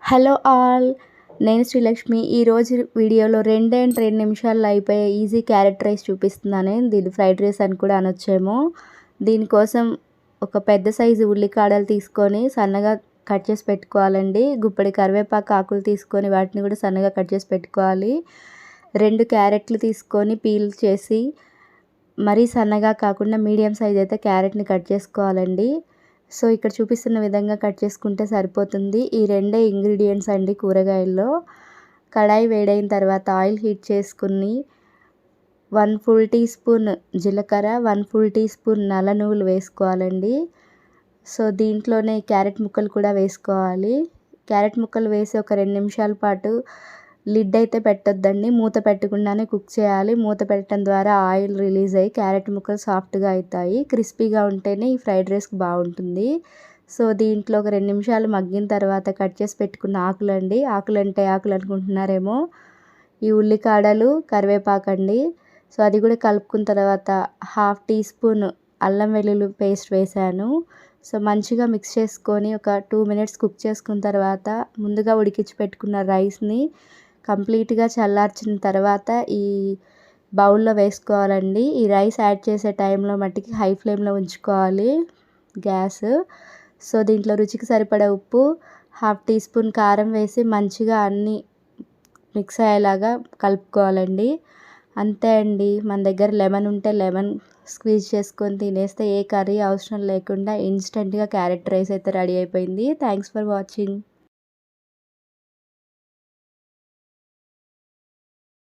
Hello all, నేను శ్రీలక్ష్మి. ఈరోజు వీడియోలో 2 నిమిషాల్లో అయిపోయే ఈజీ క్యారెట్ రైస్ చూపిస్తున్నాను. దీన్ని ఫ్రైడ్ రైస్ అని కూడా అనొచ్చేమో. దీనికోసం ఒక పెద్ద సైజు ఉల్లికాడలు తీసుకొని సన్నగా కట్ చేసి పెట్టుకోవాలండి. గుప్పెడి కరివేపాకు ఆకులు తీసుకొని వాటిని కూడా సన్నగా కట్ చేసి పెట్టుకోవాలి. 2 క్యారెట్లు తీసుకొని పీల్ చేసి మరీ సన్నగా కాకుండా మీడియం సైజ్ అయితే క్యారెట్ని కట్ చేసుకోవాలండి. సో ఇక్కడ చూపిస్తున్న విధంగా కట్ చేసుకుంటే సరిపోతుంది. ఈ 2 ఇంగ్రీడియంట్స్ అండి కూరగాయల్లో. కడాయి వేడైన తర్వాత ఆయిల్ హీట్ చేసుకుని 1 ఫుల్ టీ స్పూన్ జీలకర్ర, 1 ఫుల్ టీ స్పూన్ నల్ల నువ్వులు వేసుకోవాలండి. సో దీంట్లోనే క్యారెట్ ముక్కలు కూడా వేసుకోవాలి. క్యారెట్ ముక్కలు వేసి ఒక 2 నిమిషాల పాటు లిడ్ అయితే పెట్టొద్దండి, మూత పెట్టకుండానే కుక్ చేయాలి. మూత పెట్టడం ద్వారా ఆయిల్ రిలీజ్ అయ్యి క్యారెట్ ముక్కలు సాఫ్ట్గా అవుతాయి. క్రిస్పీగా ఉంటేనే ఈ ఫ్రైడ్ రైస్కి బాగుంటుంది. సో దీంట్లో ఒక 2 నిమిషాలు మగ్గిన తర్వాత కట్ చేసి పెట్టుకున్న ఆకులండి. ఆకులంటే ఆకులు అనుకుంటున్నారేమో, ఈ ఉల్లికాడలు, కరివేపాకండి. సో అది కూడా కలుపుకున్న తర్వాత 1/2 టీ స్పూన్ అల్లం వెల్లుల్లి పేస్ట్ వేసాను. సో మంచిగా మిక్స్ చేసుకొని ఒక 2 మినిట్స్ కుక్ చేసుకున్న తర్వాత ముందుగా ఉడికించి పెట్టుకున్న రైస్ని కంప్లీట్గా చల్లార్చిన తర్వాత ఈ బౌల్లో వేసుకోవాలండి. ఈ రైస్ యాడ్ చేసే టైంలో మట్టికి హై ఫ్లేమ్లో ఉంచుకోవాలి గ్యాస్. సో దీంట్లో రుచికి సరిపడా ఉప్పు, 1/2 టీ స్పూన్ కారం వేసి మంచిగా అన్నీ మిక్స్ అయ్యేలాగా కలుపుకోవాలండి. అంతే అండి, మన దగ్గర లెమన్ ఉంటే లెమన్ స్క్వీజ్ చేసుకొని తినేస్తే ఏ కర్రీ అవసరం లేకుండా ఇన్స్టెంట్గా క్యారెట్ రైస్ అయితే రెడీ అయిపోయింది. Thanks for watching.